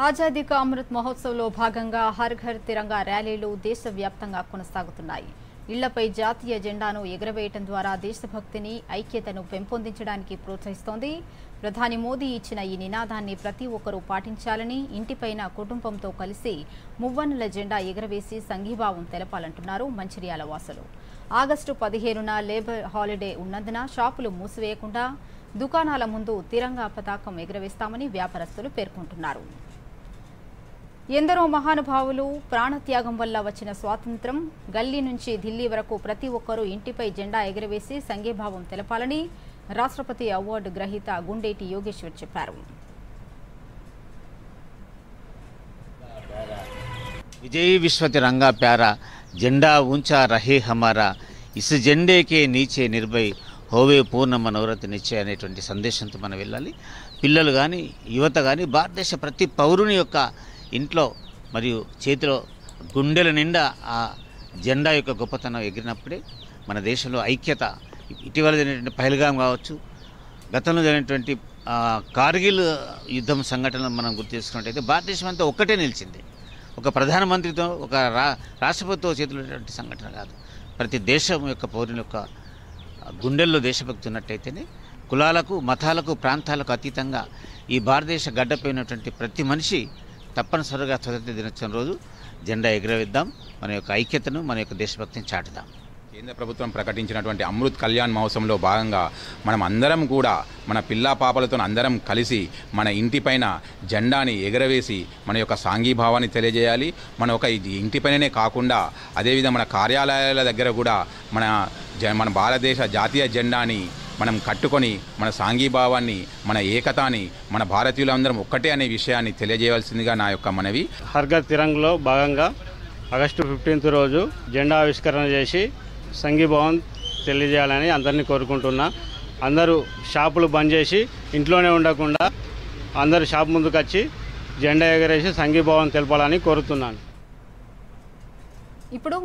ఆజాదీ కా అమృత్ మహోత్సవ్లో భాగంగా హర్ ఘర్ తిరంగా ర్యాలీలు దేశవ్యాప్తంగా కొనసాగుతున్నాయి. ఇళ్లపై జాతీయ జెండాను ఎగురవేయడం ద్వారా దేశభక్తిని, ఐక్యతను పెంపొందించడానికి ప్రోత్సహిస్తోంది. ప్రధాని మోదీ ఇచ్చిన ఈ నినాదాన్ని ప్రతి ఒక్కరూ పాటించాలని, ఇంటిపైన కుటుంబంతో కలిసి మువ్వన్నెల జెండా ఎగురవేసి సంఘీభావం తెలపాలంటున్నారు మంచిర్యాల వాసులు. ఆగస్టు 15న లేబర్ హాలిడే ఉన్నందున షాపులు మూసివేయకుండా దుకాణాల ముందు తిరంగా పతాకం ఎగురవేస్తామని వ్యాపారస్తులు పేర్కొంటున్నారు. ఎందరో మహానుభావులు ప్రాణత్యాగం వల్ల వచ్చిన స్వాతంత్ర్యం, గల్లీ నుంచి ఢిల్లీ వరకు ప్రతి ఒక్కరూ ఇంటిపై జెండా ఎగురవేసి సంఘీభావం తెలపాలని రాష్ట్రపతి అవార్డు గ్రహీత గుండేటి యోగేశ్వర్ చెప్పారు. విజయ్ విశ్వ తిరంగా ప్యారా జెండా ऊंचा రహే హమారా ఇస్ జెండేకే నీచే నిర్భయ్ హోవే పూర్ణ మనోరథ నిశ్చయ అనేటువంటి సందేశంతో మనం వెళ్ళాలి. పిల్లలు కానీ యువత కానీ భారతదేశ ప్రతి పౌరుని యొక్క ఇంట్లో మరియు చేతిలో గుండెల నిండా ఆ జెండా యొక్క గొప్పతనం ఎగిరినప్పుడే మన దేశంలో ఐక్యత, ఇటీవల జరిగినటువంటి పహల్గాం కావచ్చు, గతంలో జరిగినటువంటి కార్గిల్ యుద్ధం సంఘటనలు మనం గుర్తు చేసుకున్నట్టయితే భారతదేశం అంతా ఒక్కటే నిలిచింది. ఒక ప్రధానమంత్రితో, ఒక రాష్ట్రపతితో చేతులైనటువంటి సంఘటన కాదు. ప్రతి దేశం యొక్క పౌరుని యొక్క గుండెల్లో దేశభక్తి ఉన్నట్టయితేనే కులాలకు, మతాలకు, ప్రాంతాలకు అతీతంగా ఈ భారతదేశ గడ్డపైనటువంటి ప్రతి మనిషి తప్పనిసరిగా స్వతంత్ర దినోత్సవం రోజు జెండా ఎగురవేద్దాం, మన యొక్క ఐక్యతను, మన యొక్క దేశభక్తిని చాటుదాం. కేంద్ర ప్రభుత్వం ప్రకటించినటువంటి అమృత్ కళ్యాణ్ మహోత్సవంలో భాగంగా మనం అందరం కూడా మన పిల్లా పాపలతో అందరం కలిసి మన ఇంటిపైన జెండాని ఎగరవేసి మన యొక్క సాంఘీభావాన్ని తెలియజేయాలి. మన ఒక ఇంటిపైననే కాకుండా అదేవిధంగా మన కార్యాలయాల దగ్గర కూడా మన భారతదేశ జాతీయ జెండాని మనం కట్టుకొని మన సాంఘీభావాన్ని, మన ఏకతాని, మన భారతీయులందరం ఒక్కటే అనే విషయాన్ని తెలియజేయవలసిందిగా నా యొక్క మనవి. హర్ ఘర్ తిరంగాలో భాగంగా ఆగస్టు 15 రోజు జెండా ఆవిష్కరణ చేసి సంఘీభావం తెలియజేయాలని అందరినీ కోరుకుంటున్నా. అందరూ షాపులు బంద్ చేసి ఇంట్లోనే ఉండకుండా అందరూ షాప్ ముందుకు వచ్చి జెండా ఎగరేసి సంఘీభావం తెలపాలని కోరుతున్నాను. ఇప్పుడు